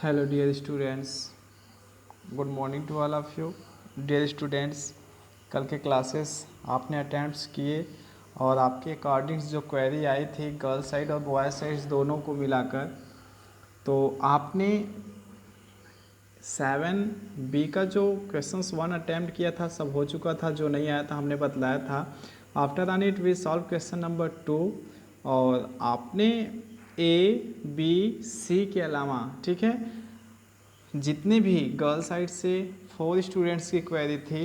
Hello dear students, good morning to all of you. Dear students, कल के classes आपने attempts किए और आपके अकॉर्डिंग्स जो क्वेरी आई थी गर्ल्स साइड और बॉय साइड्स दोनों को मिलाकर, तो आपने 7B का जो क्वेश्चंस 1 अटैम्प्ट किया था सब हो चुका था, जो नहीं आया था हमने बतलाया था। After that it we solve question number 2 और आपने A, B, C के अलावा, ठीक है, जितने भी गर्ल साइड से 4 स्टूडेंट्स की क्वेरी थी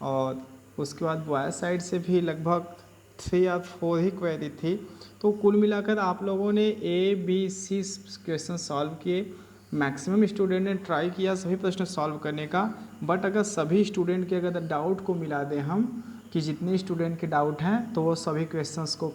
और उसके बाद बॉय साइड से भी लगभग 3 या 4 ही क्वेरी थी। तो कुल मिलाकर आप लोगों ने A, B, C question solve किए। मैक्सिमम स्टूडेंट ने ट्राई किया सभी प्रश्न सॉल्व करने का, बट अगर सभी स्टूडेंट के अगर डाउट को मिला दें हम कि जितने स्टूडेंट के डाउट हैं तो वो सभी क्वेश्चंस को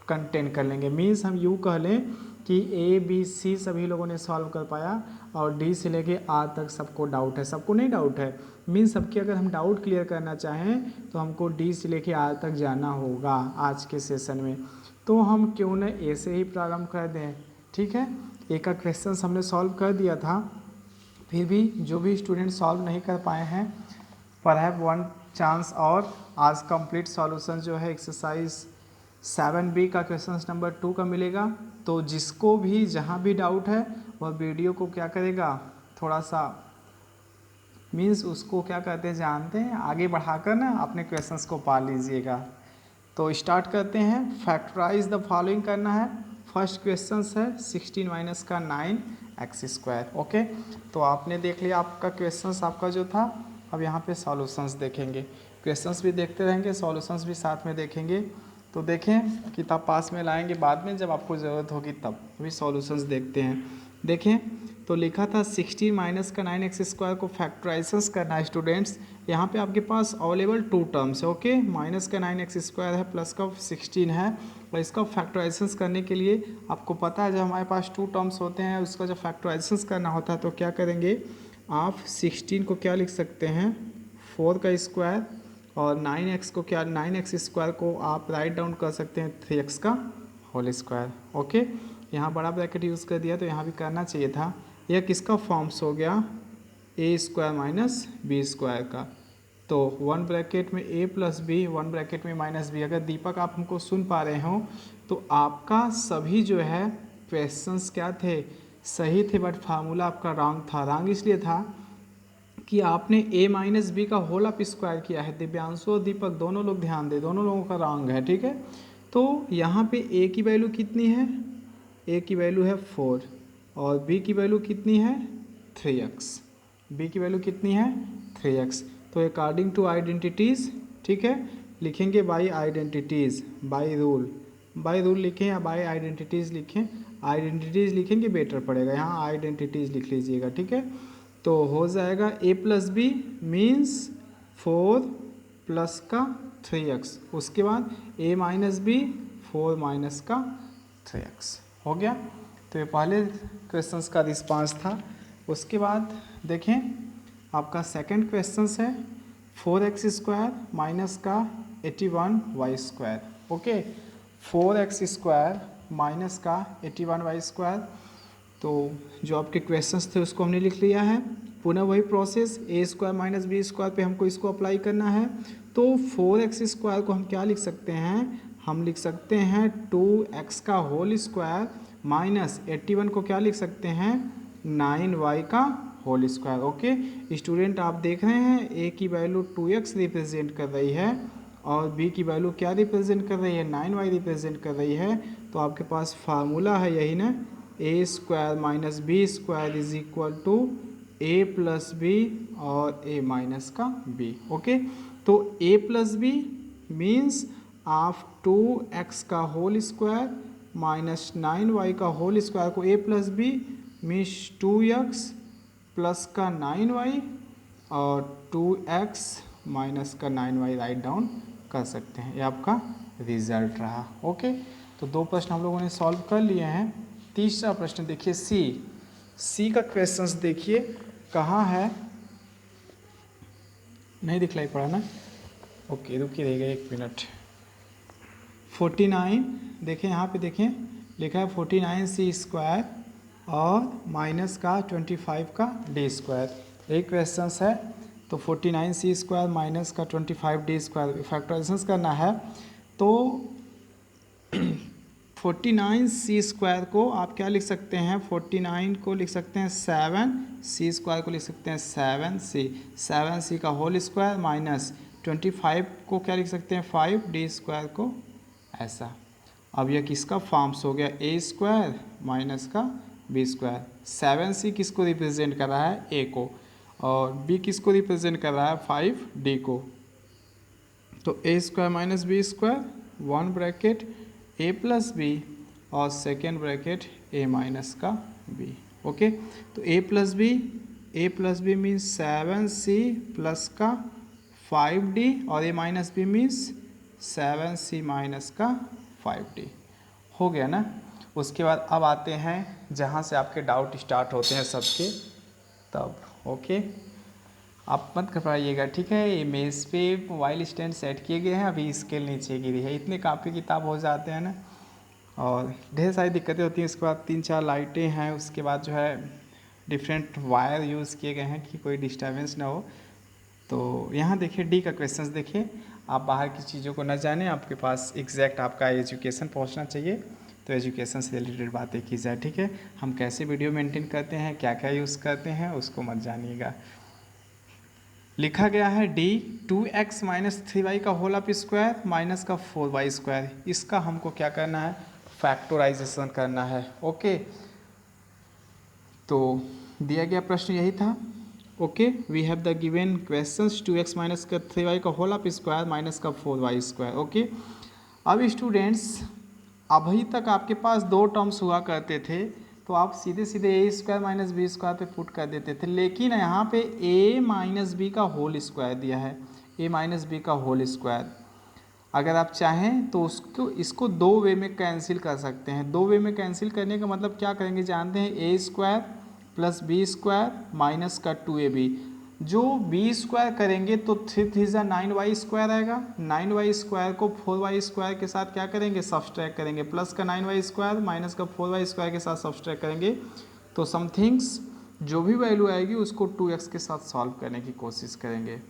कंटेन कर लेंगे। मीन्स हम यूँ कह लें कि A, B, C सभी लोगों ने सॉल्व कर पाया और D से लेके R तक सबको डाउट है। सबको नहीं डाउट है, मीन्स सबके अगर हम डाउट क्लियर करना चाहें तो हमको D से लेके R तक जाना होगा आज के सेशन में। तो हम क्यों न A से ही प्रारंभ कर दें, ठीक है। A का क्वेश्चन हमने सॉल्व कर दिया था, फिर भी जो भी स्टूडेंट सॉल्व नहीं कर पाए हैं परहैप वन चांस और आज कंप्लीट सॉल्यूशन जो है एक्सरसाइज 7B का क्वेश्चन नंबर 2 का मिलेगा। तो जिसको भी जहाँ भी डाउट है वह वीडियो को क्या करेगा, थोड़ा सा मीन्स उसको क्या कहते हैं जानते हैं, आगे बढ़ाकर ना अपने क्वेश्चंस को पा लीजिएगा। तो स्टार्ट करते हैं। फैक्टराइज द फॉलोइंग करना है। फर्स्ट क्वेश्चन है 16 माइनस का 9x²। ओके, तो आपने देख लिया आपका क्वेश्चंस आपका जो था। अब यहाँ पे सॉल्यूशंस देखेंगे, क्वेश्चंस भी देखते रहेंगे, सॉल्यूशंस भी साथ में देखेंगे। तो देखें, किताब पास में लाएंगे बाद में जब आपको ज़रूरत होगी तब। अभी सॉल्यूशंस देखते हैं। देखें तो लिखा था 16 माइनस का 9x² को फैक्टराइजेशन करना है स्टूडेंट्स। यहाँ पे आपके पास अवेलेबल 2 टर्म्स है। ओके, माइनस का 9x² है, प्लस का 16 है, और इसका फैक्टराइजेशन करने के लिए आपको पता है जब हमारे पास 2 टर्म्स होते हैं उसका जब फैक्टराइजेशन करना होता है तो क्या करेंगे, आप 16 को क्या लिख सकते हैं 4 का स्क्वायर, और 9x को क्या 9x² को आप राइट डाउन कर सकते हैं 3x का होल स्क्वायर। ओके, यहाँ बड़ा ब्रैकेट यूज़ कर दिया तो यहाँ भी करना चाहिए था। यह किसका फॉर्म्स हो गया, A² माइनस B² का। तो 1 ब्रैकेट में A प्लस बी, 1 ब्रैकेट में माइनस बी। अगर दीपक आप हमको सुन पा रहे हो तो आपका सभी जो है क्वेश्चंस क्या थे, सही थे, बट फार्मूला आपका रॉन्ग था। रॉन्ग इसलिए था कि आपने A माइनस बी का होल ऑफ स्क्वायर किया है। दिव्यांशु और दीपक दोनों लोग ध्यान दें, दोनों लोगों का रॉन्ग है, ठीक है। तो यहाँ पे A की वैल्यू कितनी है, A की वैल्यू है 4 और B की वैल्यू कितनी है 3x। B की वैल्यू कितनी है 3x। तो अकॉर्डिंग टू आइडेंटिटीज़, ठीक है, लिखेंगे बाई आइडेंटिटीज़, बाई रूल लिखें या बाई आइडेंटिटीज़ लिखें। आइडेंटिटीज़ लिखेंगे बेटर पड़ेगा, यहाँ आइडेंटिटीज़ लिख लीजिएगा, ठीक है। तो हो जाएगा A plus B means 4 plus का 3x, उसके बाद A माइनस बी 4 माइनस का 3x हो गया। तो ये पहले क्वेश्चंस का रिस्पांस था। उसके बाद देखें आपका सेकंड क्वेश्चन है 4x² माइनस का 81y²। ओके, 4x² माइनस का 81y²। तो जो आपके क्वेश्चंस थे उसको हमने लिख लिया है। पुनः वही प्रोसेस A² माइनस B² पे हमको इसको अप्लाई करना है। तो 4x² को हम क्या लिख सकते हैं, हम लिख सकते हैं 2x का होल स्क्वायर माइनस 81 को क्या लिख सकते हैं 9y का होल स्क्वायर। ओके स्टूडेंट, आप देख रहे हैं A की वैल्यू 2x रिप्रेजेंट कर रही है और B की वैल्यू क्या रिप्रेजेंट कर रही है 9y रिप्रेजेंट कर रही है। तो आपके पास फार्मूला है यही ना, A² minus B² is equal to A plus B और A माइनस का B। ओके, तो A प्लस बी मीन्स आप 2x का होल स्क्वायर माइनस 9y का होल स्क्वायर को A plus B means 2x plus का 9y और 2x minus का 9y राइट डाउन कर सकते हैं। ये आपका रिजल्ट रहा। ओके, तो 2 प्रश्न हम लोगों ने सॉल्व कर लिए हैं। तीसरा प्रश्न देखिए सी का क्वेश्चंस देखिए कहाँ है, नहीं दिखलाई पड़ा ना। ओके रुकिए रहेगा 1 मिनट। 49 देखें यहाँ पे देखें लिखा है 49c² और माइनस का 25 का डी स्क्वायर। एक क्वेश्चन है तो 49c² माइनस का 25d² फैक्टराइजेशन करना है। तो 49c² को आप क्या लिख सकते हैं, 49 को लिख सकते हैं 7c² को लिख सकते हैं 7c का होल स्क्वायर माइनस 25 को क्या लिख सकते हैं 5d² को ऐसा। अब यह किसका फॉर्म्स हो गया, a² माइनस का b²। 7c किसको रिप्रेजेंट कर रहा है, a को, और b किसको रिप्रेजेंट कर रहा है 5d को। तो a² minus b², 1 bracket a plus b और सेकेंड ब्रैकेट a माइनस का b। ओके, तो a plus B means 7c plus का 5d और a minus b means 7c minus का 5d। हो गया ना। उसके बाद अब आते हैं जहाँ से आपके डाउट स्टार्ट होते हैं सबके, तब ओके आप मत घबराइएगा, ठीक है। ये मेज़ पे मोबाइल स्टैंड सेट किए गए हैं, अभी स्केल नीचे गिरी है, इतने कापी किताब हो जाते हैं ना और ढेर सारी दिक्कतें होती हैं। उसके बाद 3-4 लाइटें हैं, उसके बाद जो है डिफरेंट वायर यूज़ किए गए हैं कि कोई डिस्टर्बेंस ना हो। तो यहाँ देखिए डी का क्वेश्चंस देखिए, आप बाहर की चीज़ों को न जानें, आपके पास एग्जैक्ट आपका एजुकेशन पहुँचना चाहिए, तो एजुकेशन से रिलेटेड बातें की जाए, ठीक है। हम कैसे वीडियो मेंटेन करते हैं, क्या क्या यूज़ करते हैं, उसको मत जानिएगा। लिखा गया है डी 2x माइनस 3y का होल अप स्क्वायर माइनस का 4y²। इसका हमको क्या करना है, फैक्टराइजेशन करना है। ओके, तो दिया गया प्रश्न यही था। Okay, we have the given questions 2x minus का 3y का होल अप स्क्वायर माइनस का 4y²। ओके, अब स्टूडेंट्स अभी तक आपके पास दो टर्म्स हुआ करते थे, तो आप सीधे सीधे a² माइनस b² पे पुट कर देते थे, लेकिन यहाँ पे a माइनस बी का होल स्क्वायर दिया है, a माइनस बी का होल स्क्वायर। अगर आप चाहें तो इसको दो वे में कैंसिल कर सकते हैं। दो वे में कैंसिल करने का मतलब क्या करेंगे जानते हैं, a² प्लस b² माइनस का 2ab। जो b² करेंगे तो 3 9y² आएगा, 9y² को 4y² के साथ क्या करेंगे, सब्सट्रैक्ट करेंगे, प्लस का 9y² माइनस का 4y² के साथ सब्सट्रैक्ट करेंगे, तो समथिंग्स जो भी वैल्यू आएगी उसको 2x के साथ सॉल्व करने की कोशिश करेंगे,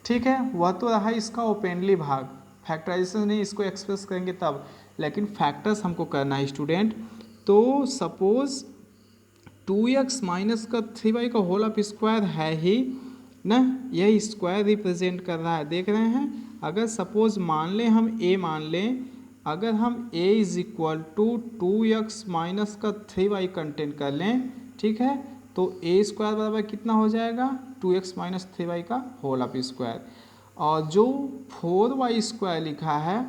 ठीक है। वह तो रहा इसका ओपनली भाग, फैक्टराइजेशन नहीं, इसको एक्सप्रेस करेंगे तब, लेकिन फैक्टर्स हमको करना है स्टूडेंट। तो सपोज 2x माइनस का 3y का होल अप स्क्वायर है ही ना, यह स्क्वायर रिप्रेजेंट कर रहा है, देख रहे हैं। अगर सपोज मान लें हम a मान लें, अगर हम a is equal to 2x minus का 3y कंटेंट कर लें, ठीक है, तो a² बराबर कितना हो जाएगा, 2x माइनस 3y का होल अप स्क्वायर। और जो 4y² लिखा है,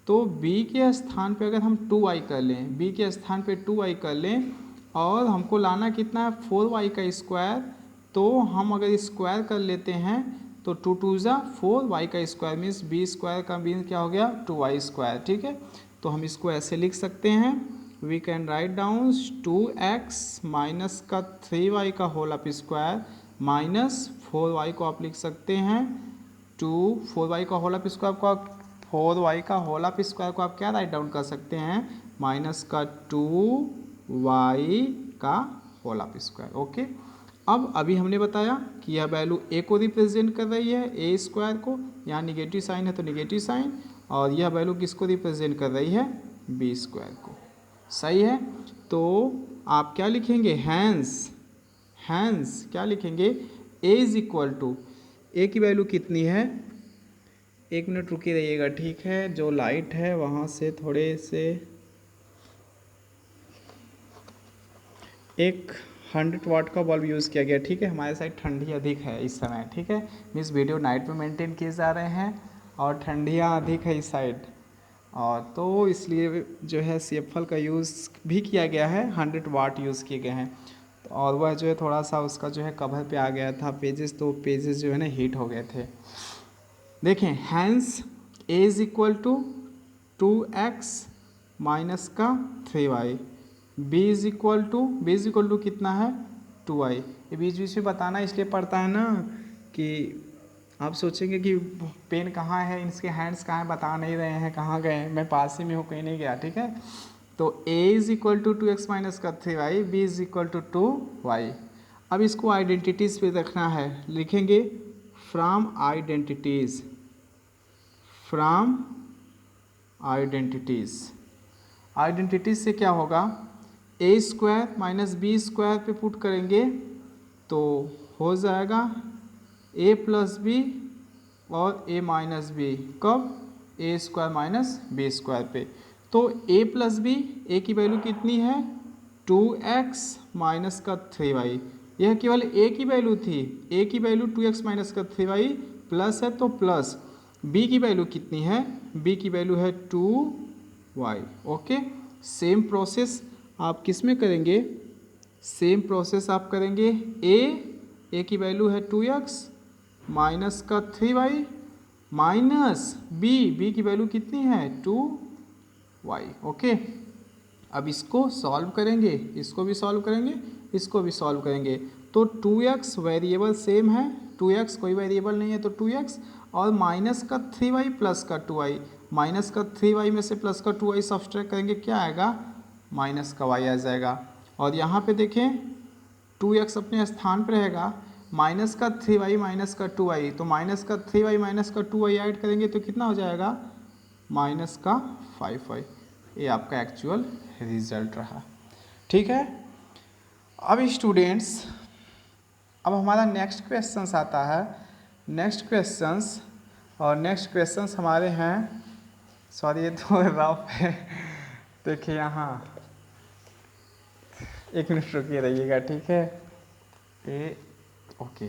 तो b के स्थान पे अगर हम 2y कर लें, b के स्थान पे 2y कर लें, और हमको लाना कितना है 4y का स्क्वायर, तो हम अगर स्क्वायर कर लेते हैं तो 2 2 ज़ा 4y का स्क्वायर मीन्स b² का मीन्स क्या हो गया 2y², ठीक है। तो हम इसको ऐसे लिख सकते हैं, we can write down 2x minus का 3y का whole up square minus 4y को आप लिख सकते हैं 4y का होल अप स्क्वायर को आप 4y का होल अप स्क्वायर को आप क्या राइट डाउन कर सकते हैं, माइनस का 2y का होल अप स्क्वायर। ओके, अब अभी हमने बताया कि यह वैल्यू a को रिप्रेजेंट कर रही है, a² को, यहाँ निगेटिव साइन है तो निगेटिव साइन, और यह वैल्यू किसको रिप्रेजेंट कर रही है, b² को। सही है, तो आप क्या लिखेंगे, हैंस क्या लिखेंगे, a is equal to, a की वैल्यू कितनी है, 1 मिनट रुके रहिएगा, ठीक है। जो लाइट है वहाँ से थोड़े से एक 100 वाट का बल्ब यूज़ किया गया, ठीक है। हमारे साइड ठंडी अधिक है इस समय, ठीक है, मीन्स वीडियो नाइट में मेंटेन किए जा रहे हैं और ठंडियाँ अधिक है इस साइड, और तो इसलिए जो है CFL का यूज़ भी किया गया है, 100 वाट यूज़ किए गए हैं। और वह जो है थोड़ा सा उसका जो है कवर पे आ गया था पेजेस, तो पेजेस जो है ना हीट हो गए थे। देखें, hence a is equal to 2x minus का 3y, b is equal to कितना है 2y। ये बीच बीच में बताना इसलिए पड़ता है ना कि आप सोचेंगे कि पेन कहाँ है, इसके हैंड्स कहाँ हैं, बता नहीं रहे हैं, कहाँ गए, मैं पास ही में हूँ, कहीं नहीं गया, ठीक है। तो a is equal to 2x minus का 3y, b is equal to 2y। अब इसको आइडेंटिटीज़ पे रखना है, लिखेंगे from identities, from identities. Identities से क्या होगा, ए स्क्वायर माइनस बी स्क्वायर पे पुट करेंगे तो हो जाएगा ए प्लस बी और ए माइनस बी, कब, A square minus B square पे। तो a प्लस बी, ए की वैल्यू कितनी है 2x माइनस का 3y, यह केवल a की वैल्यू थी, a की वैल्यू 2x माइनस का 3y प्लस है तो प्लस, b की वैल्यू कितनी है, b की वैल्यू है 2y। ओके, सेम प्रोसेस आप किस में करेंगे, सेम प्रोसेस आप करेंगे a की वैल्यू है 2x माइनस का 3y माइनस b की वैल्यू कितनी है 2y। ओके, अब इसको सॉल्व करेंगे, इसको भी सॉल्व करेंगे, इसको भी सॉल्व करेंगे। तो 2x वेरिएबल सेम है, 2x कोई वेरिएबल नहीं है तो 2x, और माइनस का 3y प्लस का 2y, माइनस का 3y में से प्लस का 2y सब्सट्रैक्ट करेंगे, क्या आएगा, माइनस का y आ जाएगा। और यहाँ पे देखें 2x अपने स्थान पर रहेगा, माइनस का 3y माइनस का 2y, तो माइनस का 3y माइनस का 2y ऐड करेंगे तो कितना हो जाएगा, माइनस का 5y। ये आपका एक्चुअल रिजल्ट रहा। ठीक है, अब स्टूडेंट्स, अब हमारा नेक्स्ट क्वेश्चंस आता है, नेक्स्ट क्वेश्चंस, और नेक्स्ट क्वेश्चंस हमारे हैं, सॉरी ये तो रफ है, देखिए यहाँ, एक मिनट रुकिए रहिएगा, ठीक है, ए ओके,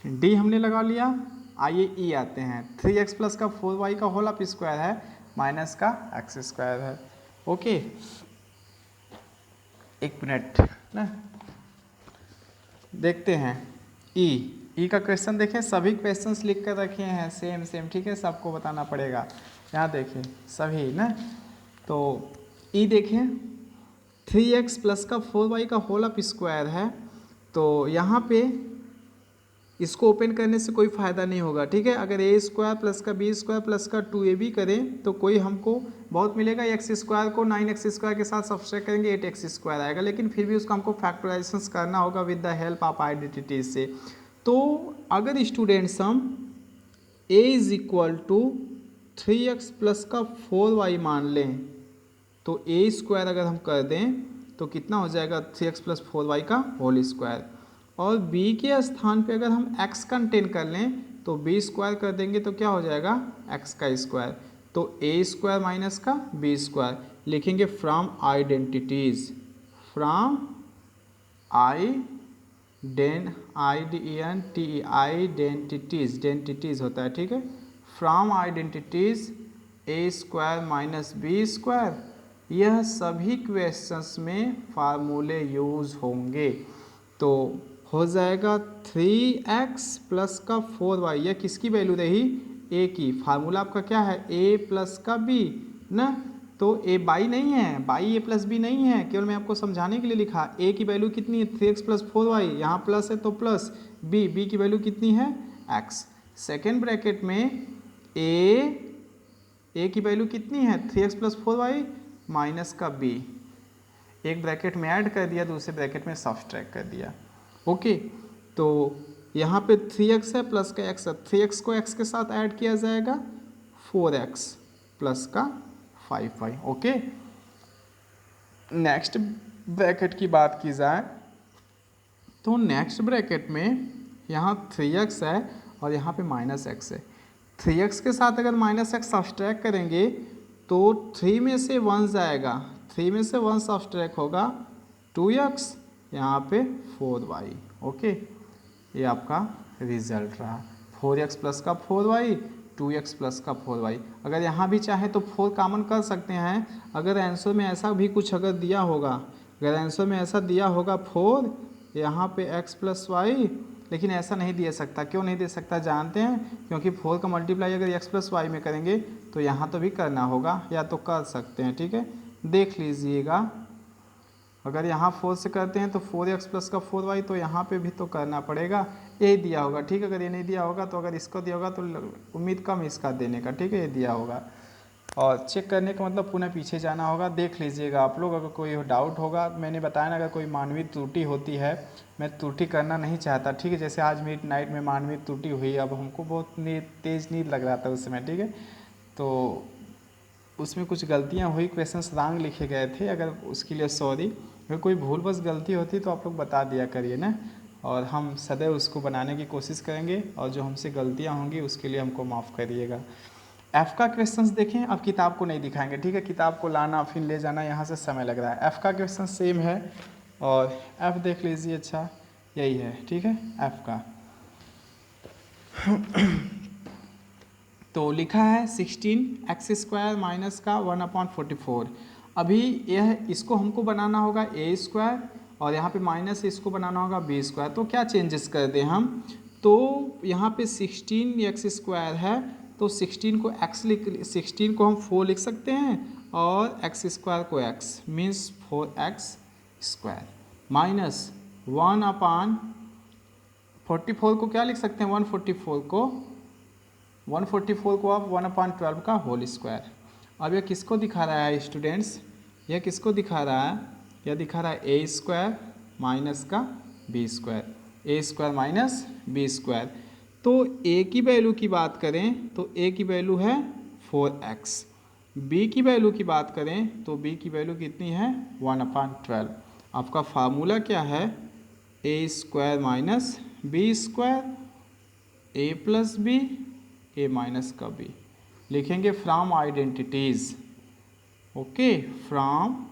डी हमने लगा लिया, आइए ई आते हैं, 3x प्लस का 4y का होल अप स्क्वायर है माइनस का x स्क्वायर है। ओके, एक मिनट ना, देखते हैं ई का क्वेश्चन देखें, सभी क्वेश्चंस लिख कर रखे हैं सेम सेम, ठीक है, सबको बताना पड़ेगा। यहाँ देखें सभी ना, तो ई देखें 3x प्लस का 4y का होल अप स्क्वायर है, तो यहाँ पे इसको ओपन करने से कोई फ़ायदा नहीं होगा, ठीक है। अगर ए स्क्वायर प्लस का बी स्क्वायर प्लस का 2ab करें तो कोई हमको बहुत मिलेगा, एक्स स्क्वायर को 9x स्क्वायर के साथ सब्सट्रैक्ट करेंगे 8x स्क्वायर आएगा, लेकिन फिर भी उसको हमको फैक्टराइजेशन करना होगा with the help of identity से। तो अगर स्टूडेंट्स हम a is equal to 3x plus का 4y मान लें, तो ए स्क्वायर अगर हम कर दें तो कितना हो जाएगा 3x प्लस 4y का होल स्क्वायर, और b के स्थान पे अगर हम x कंटेन कर लें तो b स्क्वायर कर देंगे तो क्या हो जाएगा x का स्क्वायर, तो a स्क्वायर माइनस का b स्क्वायर, लिखेंगे फ्रॉम आइडेंटिटीज़, फ्रॉम आइडेंटिटीज़, डेंटिटीज़ होता है, ठीक है, from identities a square minus b square, यह सभी क्वेश्चंस में फार्मूले यूज़ होंगे। तो हो जाएगा 3x प्लस का 4y, यह किसकी वैल्यू रही, a की, फार्मूला आपका क्या है a प्लस का b ना, तो a बाई नहीं है, बाई a प्लस बी नहीं है, केवल मैं आपको समझाने के लिए लिखा, a की वैल्यू कितनी है 3x प्लस 4y, यहाँ प्लस है तो प्लस, b की वैल्यू कितनी है x, सेकेंड ब्रैकेट में a की वैल्यू कितनी है 3x प्लस 4y माइनस का b, एक ब्रैकेट में ऐड कर दिया, दूसरे ब्रैकेट में सब्सट्रैक्ट कर दिया। ओके, तो यहाँ पे 3x है प्लस का x है, 3x को x के साथ ऐड किया जाएगा 4x प्लस का 5y। ओके, नेक्स्ट ब्रैकेट की बात की जाए तो नेक्स्ट ब्रैकेट में यहाँ 3x है और यहाँ पे माइनस x है, 3x के साथ अगर माइनस x सब्सट्रैक्ट करेंगे तो 3 में से 1 जाएगा, 3 में से 1 सब्सट्रैक्ट होगा 2x, यहाँ पे 4y। ओके, ये आपका रिजल्ट रहा, 4x प्लस का 4y, 2x प्लस का 4y। अगर यहाँ भी चाहे तो 4 कॉमन कर सकते हैं, अगर आंसर में ऐसा भी कुछ अगर दिया होगा, अगर आंसर में ऐसा दिया होगा 4 यहाँ पे x प्लस वाई, लेकिन ऐसा नहीं दे सकता, क्यों नहीं दे सकता जानते हैं, क्योंकि 4 का मल्टीप्लाई अगर x प्लस वाई में करेंगे तो यहाँ तो भी करना होगा, या तो कर सकते हैं, ठीक है, देख लीजिएगा, अगर यहाँ 4 से करते हैं तो 4x प्लस का 4y, तो यहाँ पे भी तो करना पड़ेगा, यही दिया होगा, ठीक है, अगर ये नहीं दिया होगा तो अगर इसको दिया होगा तो उम्मीद कम इसका देने का, ठीक है, ये दिया होगा। और चेक करने का मतलब पुनः पीछे जाना होगा, देख लीजिएगा आप लोग। अगर कोई डाउट होगा, मैंने बताया ना, अगर कोई मानवीय त्रुटि होती है, मैं त्रुटि करना नहीं चाहता, ठीक है। जैसे आज मिड नाइट में मानवीय त्रुटि हुई, अब हमको बहुत तेज़ नींद लग रहा था उस समय, ठीक है। तो उसमें कुछ गलतियाँ हुई, क्वेश्चंस रॉन्ग लिखे गए थे, अगर उसके लिए सॉरी। अगर कोई भूल बस गलती होती तो आप लोग बता दिया करिए ना, और हम सदैव उसको बनाने की कोशिश करेंगे, और जो हमसे गलतियाँ होंगी उसके लिए हमको माफ़ करिएगा। एफ़ का क्वेश्चंस देखें, अब किताब को नहीं दिखाएंगे, ठीक है। किताब को लाना फिर ले जाना, यहाँ से समय लग रहा है। एफ़ का क्वेश्चन सेम है, और एफ़ देख लीजिए, अच्छा यही है, ठीक है, एफ़ का। तो लिखा है 16x² माइनस का 1/44। अभी यह इसको हमको बनाना होगा a², और यहाँ पे माइनस इसको बनाना होगा b²। तो क्या चेंजेस कर दें हम, तो यहाँ पे 16x² है, तो 16 को x लिख, 16 को हम 4 लिख सकते हैं, और x² को x, मीन्स 4x² माइनस 1/44 को क्या लिख सकते हैं, 144 को आप 1/12 का होल स्क्वायर। अब यह किसको दिखा रहा है स्टूडेंट्स, यह किसको दिखा रहा है, यह दिखा रहा है a² माइनस का b², a² माइनस b²। तो a की वैल्यू की बात करें तो a की वैल्यू है 4x, b की वैल्यू की बात करें तो b की वैल्यू कितनी है 1/12। आपका फार्मूला क्या है, a² minus b², a plus B, A minus का बी। लिखेंगे from identities, okay, from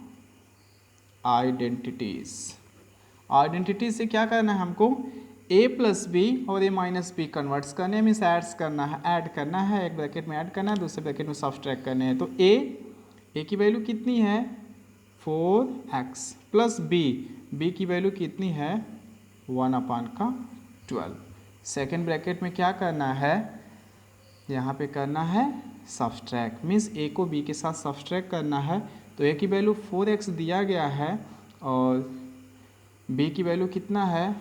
identities. Identities से क्या करना है हमको, a प्लस बी और a माइनस बी कन्वर्ट्स करने में, एड्स करना है, ऐड करना है, एक ब्रैकेट में ऐड करना है, दूसरे ब्रैकेट में सब्ट्रैक्ट करने हैं। तो a की वैल्यू कितनी है 4x प्लस b की वैल्यू कितनी है 1/12। सेकेंड ब्रैकेट में क्या करना है, यहाँ पे करना है सब्सट्रैक्ट, मीन्स a को b के साथ सब्सट्रैक्ट करना है। तो a की वैल्यू 4x दिया गया है, और b की वैल्यू कितना है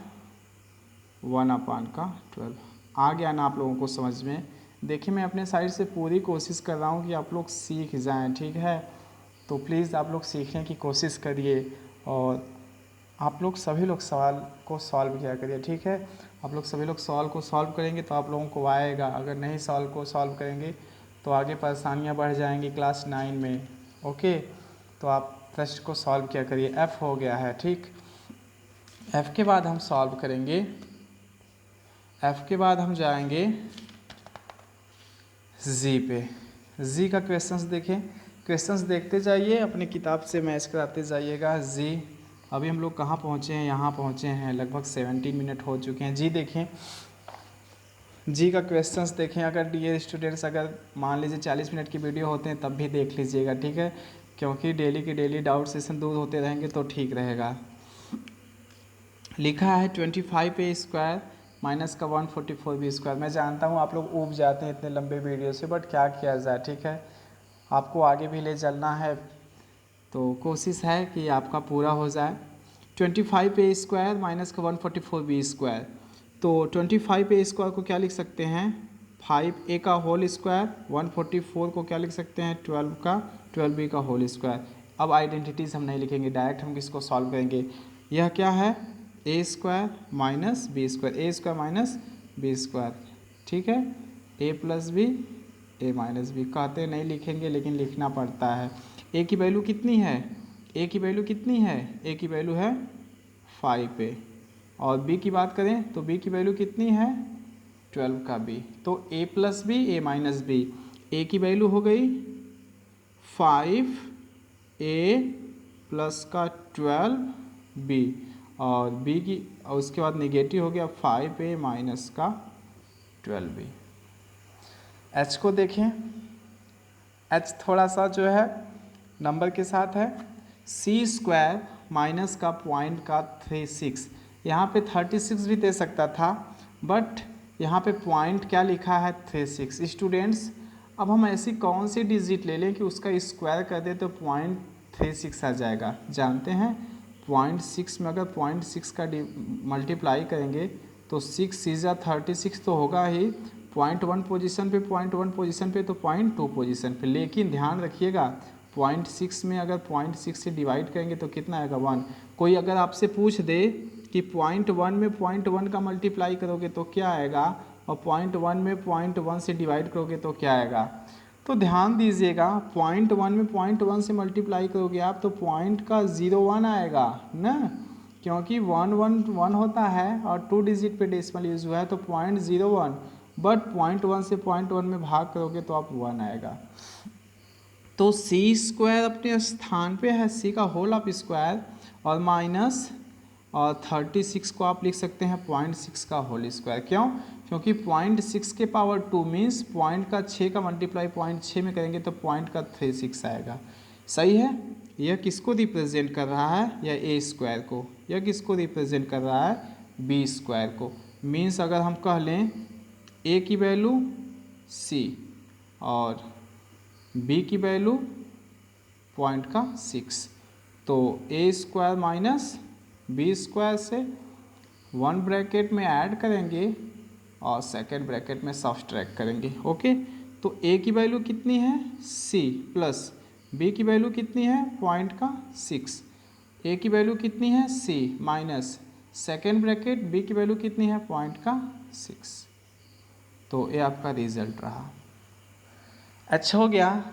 1/12। आ गया ना आप लोगों को समझ में। देखिए मैं अपने साइड से पूरी कोशिश कर रहा हूँ कि आप लोग सीख जाएं, ठीक है। तो प्लीज़ आप लोग सीखने की कोशिश करिए, और आप लोग सभी लोग सवाल को सॉल्व किया करिए, ठीक है। आप लोग सभी लोग सवाल को सॉल्व करेंगे तो आप लोगों को आएगा, अगर नहीं सवाल को सॉल्व करेंगे तो आगे परेशानियां बढ़ जाएंगी क्लास 9 में, ओके। तो आप प्रश्न को सॉल्व किया करिए। एफ़ हो गया है, ठीक। एफ़ के बाद हम सॉल्व करेंगे, एफ़ के बाद हम जाएंगे जी पे। जी का क्वेश्चंस देखें, क्वेश्चंस देखते जाइए, अपनी किताब से मैच कराते जाइएगा। जी अभी हम लोग कहाँ पहुँचे हैं, यहाँ पहुँचे हैं, लगभग 17 मिनट हो चुके हैं। जी देखें, जी का क्वेश्चंस देखें। अगर डियर स्टूडेंट्स, अगर मान लीजिए 40 मिनट की वीडियो होते हैं तब भी देख लीजिएगा, ठीक है, क्योंकि डेली के डेली डाउट सेशन दूर होते रहेंगे तो ठीक रहेगा। लिखा है 25a² माइनस का 144b²। मैं जानता हूँ आप लोग ऊब जाते हैं इतने लंबे वीडियो से, बट क्या किया जाए, ठीक है, आपको आगे भी ले चलना है, तो कोशिश है कि आपका पूरा हो जाए। 25a² माइनस का 144b²। तो 25a² को क्या लिख सकते हैं 5a का होल स्क्वायर, 144 को क्या लिख सकते हैं 12 का 12b का होल स्क्वायर। अब आइडेंटिटीज़ हम नहीं लिखेंगे, डायरेक्ट हम किसको सॉल्व करेंगे। यह क्या है a² minus b², a² minus b², ठीक है, a plus B a minus B. कहते नहीं लिखेंगे लेकिन लिखना पड़ता है। a की वैल्यू कितनी है, a की वैल्यू कितनी है, a की वैल्यू है 5a, और b की बात करें तो b की वैल्यू कितनी है 12 का b। तो a plus B a minus B, a की वैल्यू हो गई 5a प्लस का 12b, और b की, और उसके बाद नेगेटिव हो गया 5a माइनस का 12b। h को देखें, h थोड़ा सा जो है नंबर के साथ है, c² माइनस का पॉइंट का 36। यहाँ पे 36 भी दे सकता था, बट यहाँ पे पॉइंट क्या लिखा है 36। स्टूडेंट्स अब हम ऐसी कौन सी डिजिट ले लें कि उसका स्क्वायर कर दे तो 0.36 आ जाएगा। जानते हैं 0.6 में अगर 0.6 का मल्टीप्लाई करेंगे तो 6 6 36 तो होगा ही, 0.1 पोजीशन पे 0.1 पोजीशन पे तो 0.2 पोजीशन पे, लेकिन ध्यान रखिएगा 0.6 में अगर 0.6 से डिवाइड करेंगे तो कितना आएगा 1। कोई अगर आपसे पूछ दे कि 0.1 में 0.1 का मल्टीप्लाई करोगे तो क्या आएगा और 0.1 में 0.1 से डिवाइड करोगे तो क्या आएगा, तो ध्यान दीजिएगा 0.1 में 0.1 से मल्टीप्लाई करोगे आप तो पॉइंट का 0.1 आएगा ना, क्योंकि 1 होता है और 2 डिजिट पे डेसिमल यूज हुआ है तो 0.01, बट 0.1 से 0.1 में भाग करोगे तो आप 1 आएगा। तो सी स्क्वायर अपने स्थान पे है, सी का होल ऑफ स्क्वायर और माइनस और 36 को आप लिख सकते हैं 0.6 का होल स्क्वायर। क्यों? क्योंकि 0.6 के पावर 2 मीन्स पॉइंट का 6 का मल्टीप्लाई 0.6 में करेंगे तो पॉइंट का 36 आएगा। सही है। यह किसको रिप्रेजेंट कर रहा है, यह ए स्क्वायर को, यह किसको रिप्रेजेंट कर रहा है, बी स्क्वायर को। मीन्स अगर हम कह लें ए की वैल्यू सी और बी की वैल्यू पॉइंट का 6, तो a square minus B square से 1 ब्रैकेट में ऐड करेंगे और सेकेंड ब्रैकेट में सब्सट्रैक्ट करेंगे। ओके, तो ए की वैल्यू कितनी है सी प्लस बी की वैल्यू कितनी है पॉइंट का 6, ए की वैल्यू कितनी है सी माइनस सेकेंड ब्रैकेट बी की वैल्यू कितनी है पॉइंट का 6, तो ये आपका रिजल्ट रहा। अच्छा हो गया।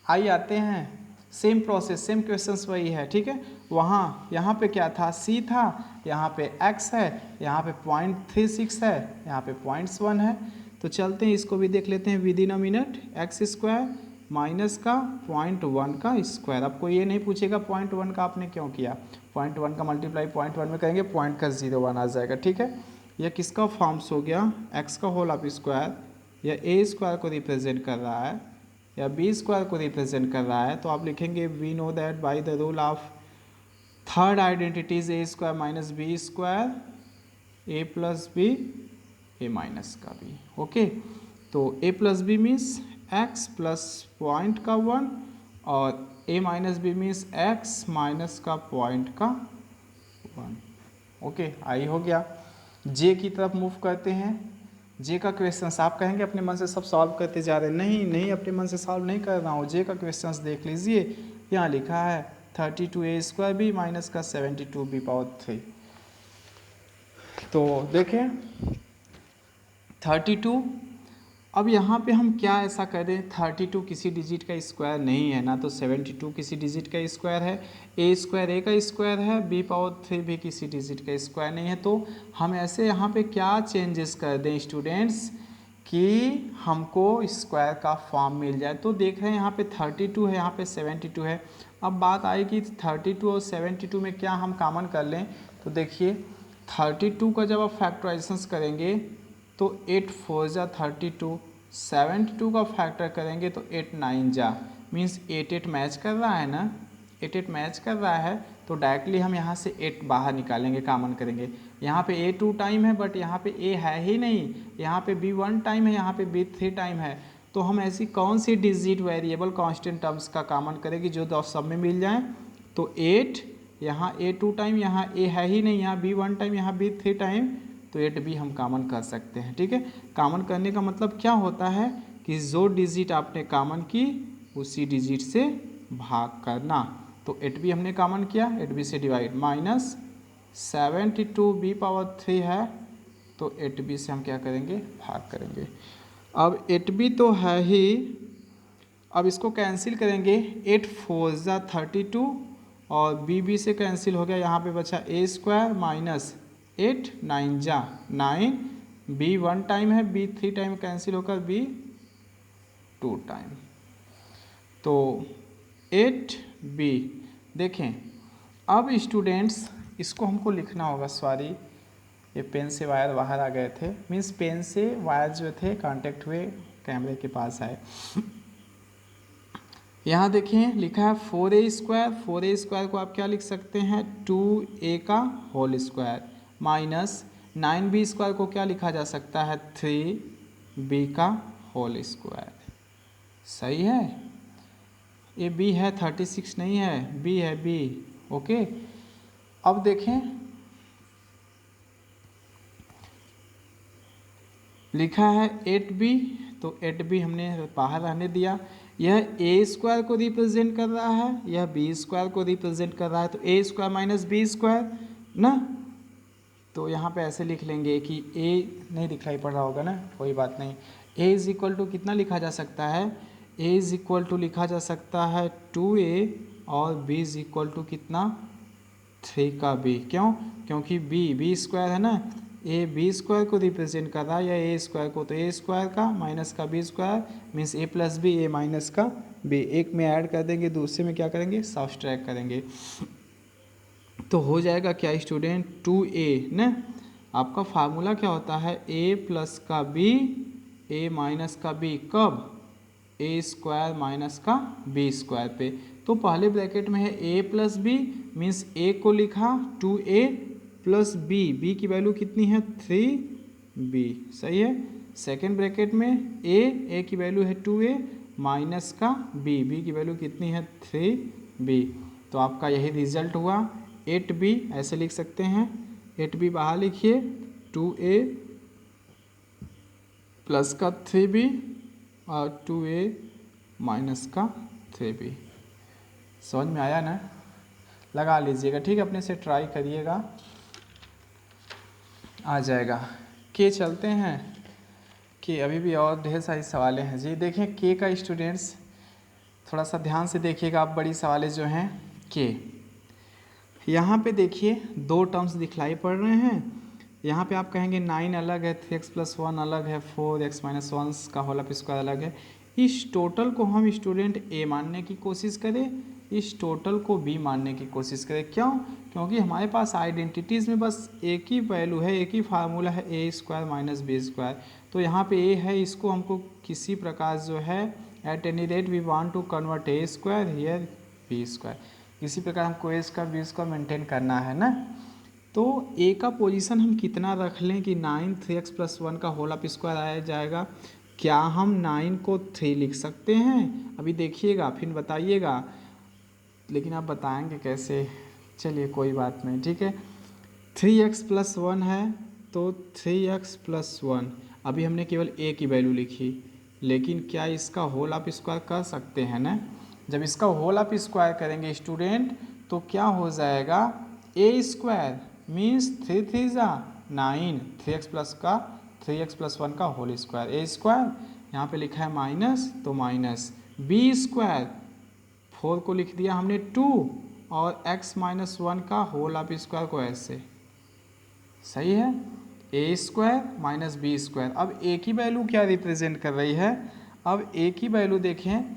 आइए आते हैं सेम प्रोसेस, सेम क्वेश्चंस वही है, ठीक है। वहाँ यहाँ पे क्या था, सी था, यहाँ पे x है, यहाँ पे 0.36 है, यहाँ पे 0.1 है। तो चलते हैं इसको भी देख लेते हैं with in a minute. X square minus का 0.1 का स्क्वायर। आपको ये नहीं पूछेगा 0.1 का आपने क्यों किया, 0.1 का मल्टीप्लाई 0.1 में करेंगे पॉइंट का 0.1 आ जाएगा, ठीक है। यह किसका फॉर्म्स हो गया, x का होल ऑफ स्क्वायर, यह ए स्क्वायर को रिप्रेजेंट कर रहा है या बी स्क्वायर को रिप्रेजेंट कर रहा है। तो आप लिखेंगे we know that by the rule of third identities a square minus B square, a plus B A minus का बी। ओके, तो a plus B means x plus point का 1 और a minus b means x minus का point का 1। Okay, आई हो गया। जे की तरफ मूव करते हैं। जे का क्वेश्चंस आप कहेंगे अपने मन से सब सॉल्व करते जा रहे हैं, नहीं नहीं, अपने मन से सॉल्व नहीं कर रहा हूँ। जे का क्वेश्चंस देख लीजिए, यहाँ लिखा है 32a स्क्वायर बी माइनस का 72b पावर 3। तो देखें 32, अब यहाँ पे हम क्या ऐसा करें, 32 किसी डिजिट का स्क्वायर नहीं है ना, तो 72 किसी डिजिट का स्क्वायर है, ए स्क्वायर ए का स्क्वायर है, बी पावर 3 भी किसी डिजिट का स्क्वायर नहीं है। तो हम ऐसे यहाँ पे क्या चेंजेस कर दें स्टूडेंट्स कि हमको स्क्वायर का फॉर्म मिल जाए। तो देख रहे हैं यहाँ पे 32 है, यहाँ पे 72 है। अब बात आई कि 32 और 72 में क्या हम कॉमन कर लें। तो देखिए 32 का जब आप फैक्टराइजेशन करेंगे तो 8 4 जा 32, 72 का फैक्टर करेंगे तो 8 9 जा, मीन्स 8 मैच कर रहा है ना, 8 मैच कर रहा है। तो डायरेक्टली हम यहाँ से 8 बाहर निकालेंगे, कॉमन करेंगे। यहाँ पे a 2 टाइम है बट यहाँ पे a है ही नहीं, यहाँ पे b 1 टाइम है, यहाँ पे b 3 टाइम है। तो हम ऐसी कौन सी डिजिट वेरिएबल कांस्टेंट टर्म्स का कॉमन करेंगे जो दो सब में मिल जाए। तो 8, यहाँ a 2 टाइम, यहाँ a है ही नहीं, यहाँ b 1 टाइम, यहाँ b 3 टाइम, तो 8 भी हम कॉमन कर सकते हैं, ठीक है। कॉमन करने का मतलब क्या होता है कि जो डिजिट आपने कॉमन की उसी डिजिट से भाग करना। तो 8 भी हमने कॉमन किया, 8 भी से डिवाइड, माइनस 72b पावर 3 है, तो 8b से हम क्या करेंगे, भाग करेंगे। अब 8b तो है ही, अब इसको कैंसिल करेंगे, 8 4 जा 32 और b से कैंसिल हो गया, यहाँ पे बचा a स्क्वायर माइनस 8 9 जा 9, b 1 टाइम है, b 3 टाइम कैंसिल होकर b 2 टाइम, तो 8b। देखें अब स्टूडेंट्स इसको हमको लिखना होगा, सॉरी ये पेन से वायर बाहर आ गए थे, मीन्स पेन से वायर जो थे कांटेक्ट हुए कैमरे के पास आए। यहाँ देखें लिखा है 4a स्क्वायर, 4a स्क्वायर को आप क्या लिख सकते हैं 2a का whole square, minus 9b square को क्या लिखा जा सकता है 3b का होल स्क्वायर। सही है, ये b है 36 नहीं है, b है b। ओके, अब देखें लिखा है 8b, तो 8b हमने बाहर रहने दिया। यह ए स्क्वायर को रिप्रेजेंट कर रहा है, यह बी स्क्वायर को रिप्रेजेंट कर रहा है, तो a square minus B square ना। तो यहाँ पे ऐसे लिख लेंगे कि ए नहीं दिखाई पड़ रहा होगा ना, कोई बात नहीं। ए इज इक्वल टू कितना लिखा जा सकता है, ए इज इक्वल टू लिखा जा सकता है 2a और b इज इक्वल टू कितना 3 का b। क्यों? क्योंकि b स्क्वायर है ना, ए बी स्क्वायर को रिप्रेजेंट कर रहा है या ए स्क्वायर को, तो ए स्क्वायर का माइनस का बी स्क्वायर मीन्स ए प्लस बी, ए माइनस का बी। एक में ऐड कर देंगे, दूसरे में क्या करेंगे, सब्ट्रैक्ट करेंगे। तो हो जाएगा क्या स्टूडेंट 2a ना। आपका फार्मूला क्या होता है, a प्लस का b, a माइनस का b, कब, ए स्क्वायर माइनस का बी स्क्वायर पे। तो पहले ब्रैकेट में है a plus B means a को लिखा 2a प्लस b की वैल्यू कितनी है 3b, सही है। सेकेंड ब्रैकेट में a की वैल्यू है 2a माइनस का b की वैल्यू कितनी है 3b। तो आपका यही रिजल्ट हुआ 8b, ऐसे लिख सकते हैं। 8b बाहर लिखिए, 2a प्लस का 3b और 2a माइनस का 3b। समझ में आया ना, लगा लीजिएगा, ठीक है, अपने से ट्राई करिएगा, आ जाएगा। के चलते हैं कि अभी भी और ढेर सारी सवालें हैं जी। देखें के का स्टूडेंट्स थोड़ा सा ध्यान से देखिएगा आप, बड़ी सवालें जो हैं के। यहाँ पे देखिए दो टर्म्स दिखलाई पड़ रहे हैं। यहाँ पे आप कहेंगे 9 अलग है, 3x प्लस 1 अलग है, 4x माइनस 1 का होल स्क्वायर अलग है। इस टोटल को हम स्टूडेंट ए मानने की कोशिश करें, इस टोटल को बी मानने की कोशिश करें। क्यों? क्योंकि हमारे पास आइडेंटिटीज़ में बस एक ही वैल्यू है, एक ही फार्मूला है, ए स्क्वायर माइनस बी स्क्वायर। तो यहाँ पे ए है, इसको हमको किसी प्रकार जो है at any rate we want to convert A square here B square, इसी प्रकार हमको A square B square maintain करना है ना। तो ए का पोजीशन हम कितना रख लें कि 9 3x प्लस 1 का होल अप स्क्वायर आया जाएगा। क्या हम 9 को 3 लिख सकते हैं? अभी देखिएगा फिर बताइएगा, लेकिन आप बताएंगे कैसे, चलिए कोई बात नहीं, ठीक है। 3x प्लस 1 है तो 3x प्लस 1, अभी हमने केवल a की वैल्यू लिखी, लेकिन क्या इसका होल अप स्क्वायर कर सकते हैं ना। जब इसका होल अप स्क्वायर करेंगे स्टूडेंट तो क्या हो जाएगा, a स्क्वायर मीन्स 3 3 जा 9, 3x प्लस का 3x प्लस 1 का होल स्क्वायर, a स्क्वायर यहाँ पे लिखा है माइनस, तो माइनस b स्क्वायर 4 को लिख दिया हमने 2 और x माइनस 1 का होल अप स्क्वायर को ऐसे, सही है, ए स्क्वायर माइनस बी स्क्वायर। अब ए की वैल्यू क्या रिप्रेजेंट कर रही है, अब ए की वैल्यू देखें,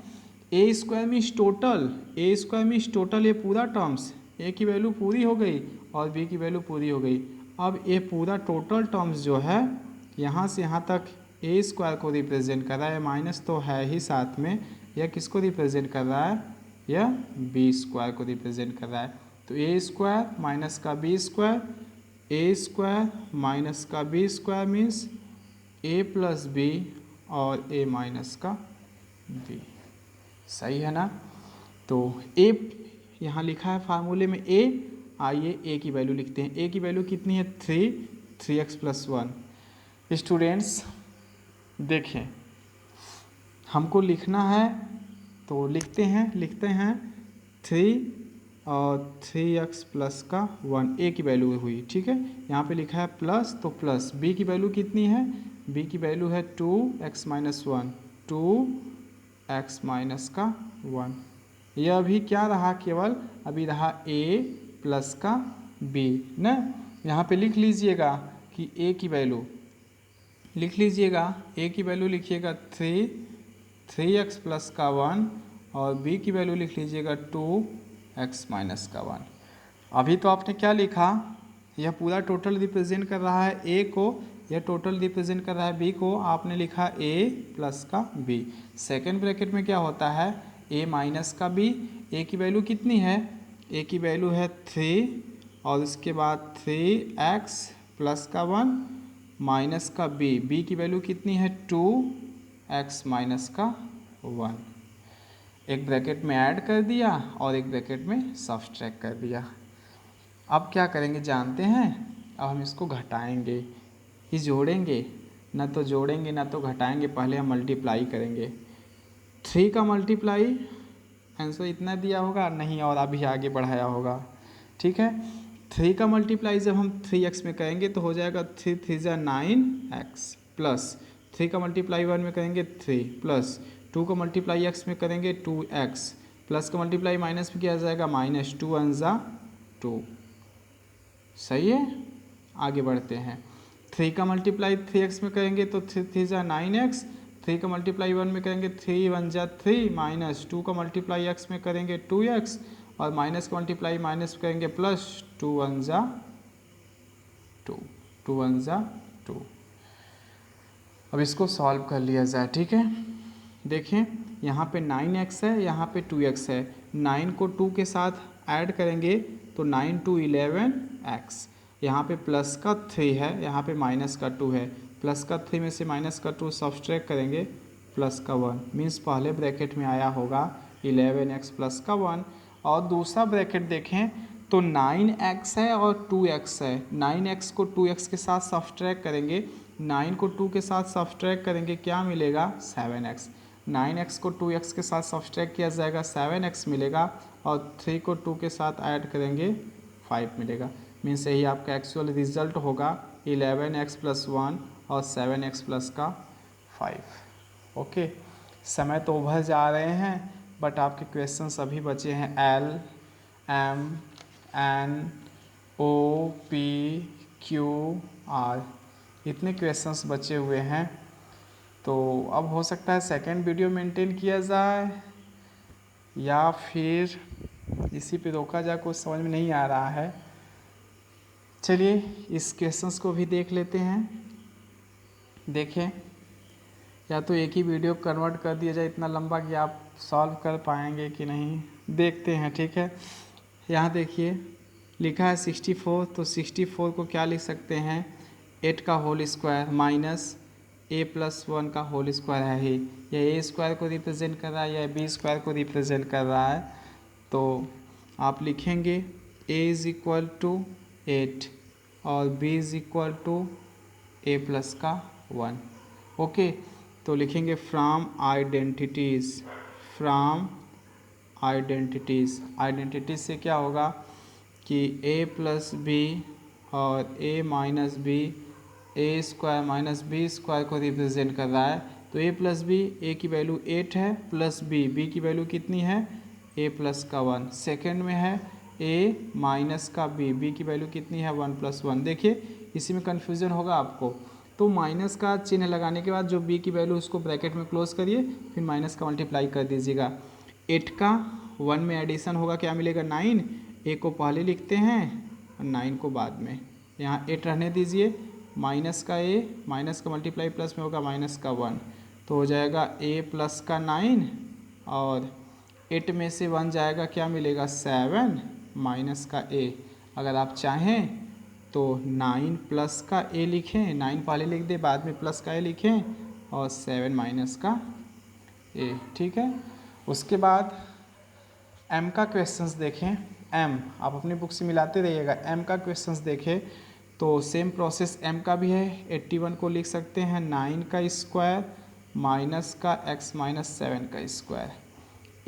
ए स्क्वायर मीन्स टोटल, ए स्क्वायर मीन्स टोटल, ये पूरा टर्म्स, ए की वैल्यू पूरी हो गई और बी की वैल्यू पूरी हो गई। अब ये पूरा टोटल टर्म्स जो है यहाँ से यहाँ तक ए स्क्वायर को रिप्रेजेंट कर रहा है, माइनस तो है ही साथ में, यह किसको रिप्रेजेंट कर रहा है, यह बी स्क्वायर को रिप्रेजेंट कर रहा है। तो ए स्क्वायर माइनस का बी स्क्वायर, ए स्क्वायर माइनस का बी स्क्वायर मीन्स ए प्लस बी और ए माइनस का बी, सही है ना। तो ए यहाँ लिखा है फार्मूले में ए, आइए ए की वैल्यू लिखते हैं। ए की वैल्यू कितनी है 3x प्लस 1। स्टूडेंट्स देखें हमको लिखना है तो लिखते हैं 3 और 3x प्लस का 1, ए की वैल्यू हुई, ठीक है। यहाँ पे लिखा है प्लस, तो प्लस बी की वैल्यू कितनी है, बी की वैल्यू है 2x माइनस 1, 2x माइनस का 1। यह अभी क्या रहा, केवल अभी रहा a प्लस का b ना। यहाँ पे लिख लीजिएगा कि a की वैल्यू लिख लीजिएगा, a की वैल्यू लिखिएगा 3x प्लस का 1 और b की वैल्यू लिख लीजिएगा 2x माइनस का 1। अभी तो आपने क्या लिखा, यह पूरा टोटल रिप्रेजेंट कर रहा है a को, यह टोटल रिप्रेजेंट कर रहा है b को, आपने लिखा a प्लस का b। सेकेंड ब्रैकेट में क्या होता है, a माइनस का b, a की वैल्यू कितनी है, a की वैल्यू है 3 और उसके बाद 3x प्लस का 1 माइनस का b की वैल्यू कितनी है 2x माइनस का 1। एक ब्रैकेट में ऐड कर दिया और एक ब्रैकेट में सब्ट्रैक्ट कर दिया। अब क्या करेंगे जानते हैं, अब हम इसको घटाएंगे, ये जोड़ेंगे, ना तो जोड़ेंगे ना तो घटाएंगे, पहले हम मल्टीप्लाई करेंगे। 3 का मल्टीप्लाई आंसर इतना दिया होगा नहीं, और अभी आगे बढ़ाया होगा, ठीक है। 3 का मल्टीप्लाई जब हम 3x में करेंगे तो हो जाएगा 3 3 ज़ा 9x प्लस 3 का मल्टीप्लाई 1 में करेंगे 3 प्लस 2 का मल्टीप्लाई x में करेंगे 2x प्लस का मल्टीप्लाई माइनस में किया जाएगा माइनस 2 1 ज़ा 2। सही है, आगे बढ़ते हैं। 3 का मल्टीप्लाई 3x में करेंगे तो 3 3 ज़ा 9x, 3 का मल्टीप्लाई 1 में करेंगे 3 1 ज़ा 3 माइनस 2 का मल्टीप्लाई x में करेंगे 2x और माइनस का मल्टीप्लाई माइनस करेंगे प्लस 2 1 ज़ा 2 2 1 ज़ा 2। अब इसको सॉल्व कर लिया जाए, ठीक है। देखें यहाँ पे 9x है, यहाँ पे 2x है। 9 को 2 के साथ ऐड करेंगे तो 9 2 11x। यहाँ पे प्लस का 3 है, यहाँ पे माइनस का 2 है। प्लस का 3 में से माइनस का 2 सब्सट्रैक्ट करेंगे, प्लस का 1 मीन्स पहले ब्रैकेट में आया होगा 11x प्लस का 1। और दूसरा ब्रैकेट देखें तो 9x है और 2x है। 9x को 2x के साथ सब्सट्रैक्ट करेंगे, 9 को 2 के साथ सब्सट्रैक्ट करेंगे, क्या मिलेगा 7x। 9x को 2x के साथ सब्सट्रैक्ट किया जाएगा 7x मिलेगा, और 3 को 2 के साथ ऐड करेंगे 5 मिलेगा। मीन्स यही आपका एक्चुअल रिजल्ट होगा 11x प्लस 1 और 7x प्लस का 5। ओके, समय तो उभर जा रहे हैं बट आपके क्वेश्चंस अभी बचे हैं L M N O P Q R, इतने क्वेश्चंस बचे हुए हैं। तो अब हो सकता है सेकंड वीडियो मेंटेन किया जाए या फिर इसी पे रोका जाए, कुछ समझ में नहीं आ रहा है। चलिए इस क्वेश्चंस को भी देख लेते हैं। देखें, या तो एक ही वीडियो कन्वर्ट कर दिया जाए इतना लंबा कि आप सॉल्व कर पाएंगे कि नहीं, देखते हैं, ठीक है। यहाँ देखिए लिखा है 64, तो 64 को क्या लिख सकते हैं 8 का whole square minus a plus 1 का होल स्क्वायर है ही, या a स्क्वायर को रिप्रेजेंट कर रहा है या b स्क्वायर को रिप्रेजेंट कर रहा है। तो आप लिखेंगे a इज़ इक्वल टू 8 और b is equal to a plus का 1। ओके, तो लिखेंगे from identities, from identities. Identities से क्या होगा कि a प्लस बी और a minus B A square minus B square को रिप्रेजेंट कर रहा है। तो a प्लस बी, a की वैल्यू 8 है, प्लस b की वैल्यू कितनी है a प्लस का 1। सेकेंड में है a माइनस का b की वैल्यू कितनी है 1 प्लस 1। देखिए इसी में कन्फ्यूज़न होगा आपको, तो माइनस का चिन्ह लगाने के बाद जो b की वैल्यू उसको ब्रैकेट में क्लोज करिए, फिर माइनस का मल्टीप्लाई कर दीजिएगा। 8 का 1 में एडिशन होगा, क्या मिलेगा 9। a को पहले लिखते हैं और 9 को बाद में। यहाँ 8 रहने दीजिए, माइनस का a, माइनस का मल्टीप्लाई प्लस में होगा माइनस का 1, तो हो जाएगा a प्लस का 9 और 8 में से 1 जाएगा, क्या मिलेगा 7 माइनस का a। अगर आप चाहें तो 9 प्लस का a लिखें, 9 पहले लिख दे बाद में प्लस का a लिखें और 7 माइनस का a, ठीक है। उसके बाद m का क्वेश्चंस देखें। m आप अपनी बुक से मिलाते रहिएगा। m का क्वेश्चंस देखें तो सेम प्रोसेस m का भी है। 81 को लिख सकते हैं 9 का स्क्वायर माइनस का x माइनस 7 का स्क्वायर।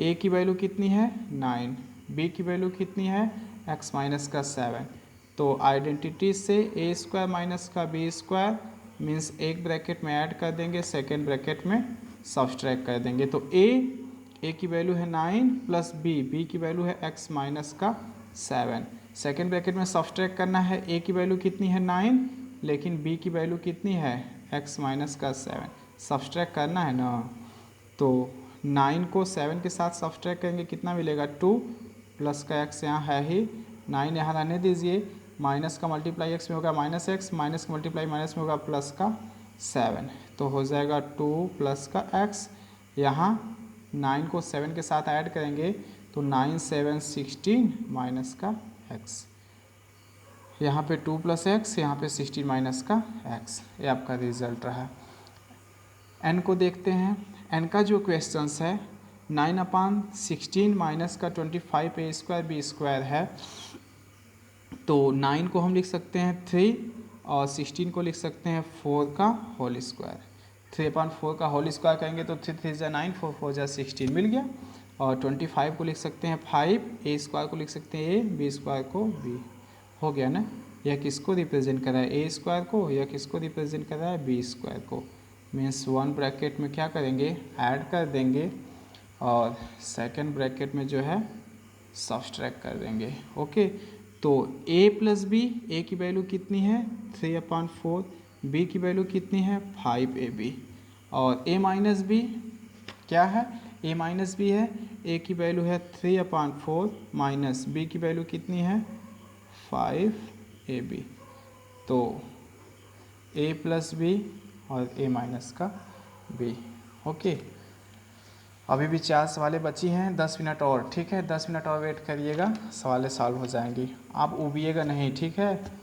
a की वैल्यू कितनी है 9, b की वैल्यू कितनी है x माइनस का 7। तो आइडेंटिटी से a स्क्वायर माइनस का b स्क्वायर मीन्स एक ब्रैकेट में ऐड कर देंगे, सेकेंड ब्रैकेट में सब्सट्रैक्ट कर देंगे। तो a की वैल्यू है 9 प्लस b की वैल्यू है x माइनस का 7। सेकेंड ब्रैकेट में सब्सट्रैक्ट करना है, a की वैल्यू कितनी है 9 लेकिन b की वैल्यू कितनी है x माइनस का 7। सब्सट्रैक्ट करना है ना, तो 9 को 7 के साथ सब्सट्रैक्ट करेंगे, कितना मिलेगा 2 प्लस का x यहाँ है ही, 9 यहाँ रहने दीजिए, माइनस का मल्टीप्लाई x में होगा माइनस x, माइनस का मल्टीप्लाई माइनस में होगा प्लस का 7, तो हो जाएगा 2 प्लस का x। यहाँ 9 को 7 के साथ ऐड करेंगे तो 9 7 16 माइनस का x, यहाँ पे 2 प्लस एक्स, यहाँ पे 16 माइनस का x, ये आपका रिजल्ट रहा। n को देखते हैं। n का जो क्वेश्चंस है 9/16 माइनस का 25 a स्क्वायर b स्क्वायर है। तो 9 को हम लिख सकते हैं 3 और 16 को लिख सकते हैं 4 का होल स्क्वायर। 3/4 का होल स्क्वायर करेंगे तो 3 3 × 9, 4 4 16 मिल गया। और 25 को लिख सकते हैं 5, ए स्क्वायर को लिख सकते हैं ए, बी स्क्वायर को बी, हो गया ना। यह किसको रिप्रेजेंट कर रहा है, ए स्क्वायर को, यह किसको रिप्रेजेंट कर रहा है, बी स्क्वायर को। मीन्स 1 ब्रैकेट में क्या करेंगे, ऐड कर देंगे और सेकंड ब्रैकेट में जो है सब्सट्रैक्ट कर देंगे। ओके, तो a प्लस बी, ए की वैल्यू कितनी है 3/4, b की वैल्यू कितनी है 5ab, और a माइनस बी क्या है, a माइनस बी है, a की वैल्यू है 3/4 माइनस b की वैल्यू कितनी है 5ab। तो a प्लस बी और a माइनस का b। ओके, अभी भी 4 सवालें बची हैं, 10 मिनट और, ठीक है, 10 मिनट और वेट करिएगा, सवालें सॉल्व हो जाएंगी। आप उबिएगा नहीं, ठीक है।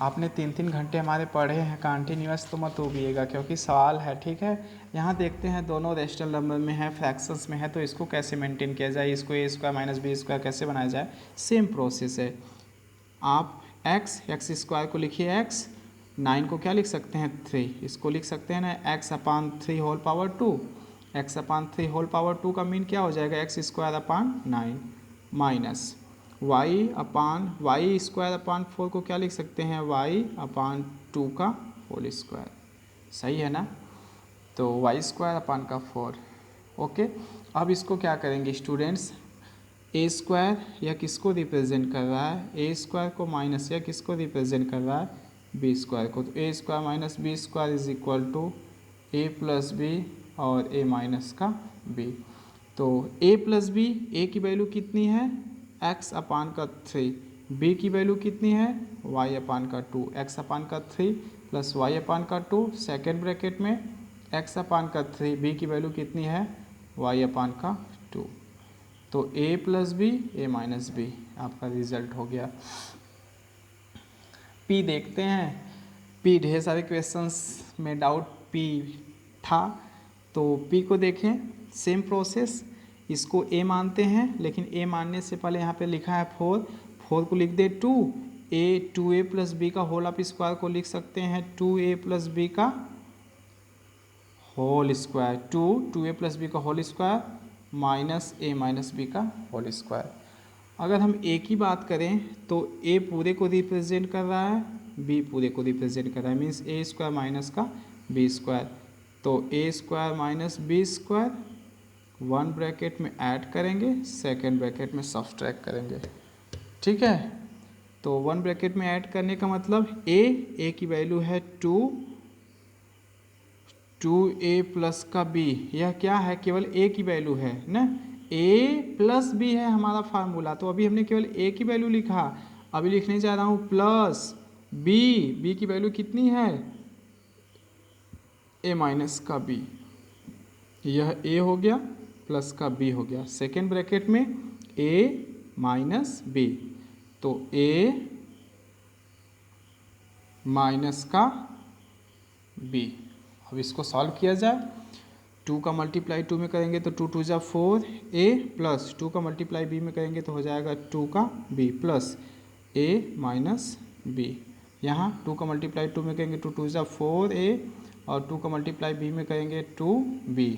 आपने 3-3 घंटे हमारे पढ़े हैं कंटिन्यूअस, तो मत उबिएगा क्योंकि सवाल है, ठीक है। यहाँ देखते हैं दोनों रेशनल नंबर में है, फ्रैक्शंस में है, तो इसको कैसे मेंटेन किया जाए, इसको ए स्क्वायर माइनस बी स्क्वायर कैसे बनाया जाए। सेम प्रोसेस है। आप एक्स स्क्वायर को लिखिए एक्स, 9 को क्या लिख सकते हैं 3, इसको लिख सकते हैं ना x/3 whole power 2। x/3 whole power 2 का मीन क्या हो जाएगा, x²/9 माइनस y/4 को क्या लिख सकते हैं, y/2 का होल स्क्वायर। सही है ना, तो y²/4। ओके, अब इसको क्या करेंगे स्टूडेंट्स, ए स्क्वायर यह किसको रिप्रेजेंट कर रहा है, ए स्क्वायर को, माइनस यह किसको रिप्रेजेंट कर रहा है, बी स्क्वायर को। तो a square minus B square is equal to a plus B और ए माइनस का बी। तो ए प्लस बी, ए की वैल्यू कितनी है x/3, बी की वैल्यू कितनी है y/2, x/3 plus y/2, second bracket में x/3, बी की वैल्यू कितनी है y/2। तो a plus B, A minus B आपका रिजल्ट हो गया। P देखते हैं, P ढेर सारे क्वेश्चंस में डाउट P था, तो P को देखें, सेम प्रोसेस, इसको a मानते हैं, लेकिन a मानने से पहले यहाँ पे लिखा है 4 को लिख दे 2, 2a प्लस बी का होल ऑफ स्क्वायर को लिख सकते हैं 2a प्लस बी का whole square, 2a plus b का whole square minus a minus b का होल स्क्वायर। अगर हम a की बात करें तो a पूरे को रिप्रेजेंट कर रहा है, b पूरे को रिप्रेजेंट कर रहा है, मीन्स a स्क्वायर माइनस का b स्क्वायर। तो a square minus b square 1 bracket में ऐड करेंगे, सेकेंड ब्रैकेट में सब्सट्रैक्ट करेंगे, ठीक है। तो 1 ब्रैकेट में ऐड करने का मतलब a की वैल्यू है 2a प्लस का b, यह क्या है, केवल a की वैल्यू है ना, a प्लस b है हमारा फार्मूला। तो अभी हमने केवल a की वैल्यू लिखा, अभी लिखने जा रहा हूँ प्लस b की वैल्यू कितनी है a माइनस का b, यह a हो गया प्लस का b हो गया, सेकेंड ब्रैकेट में a माइनस b, तो a माइनस का b। अब इसको सॉल्व किया जाए, 2 का मल्टीप्लाई 2 में करेंगे तो 2 2 जा 4 a प्लस 2 का मल्टीप्लाई b में करेंगे तो हो जाएगा 2 का b plus a minus b। यहाँ 2 का मल्टीप्लाई 2 में करेंगे 2 2 जा 4a और 2 का मल्टीप्लाई b में करेंगे 2b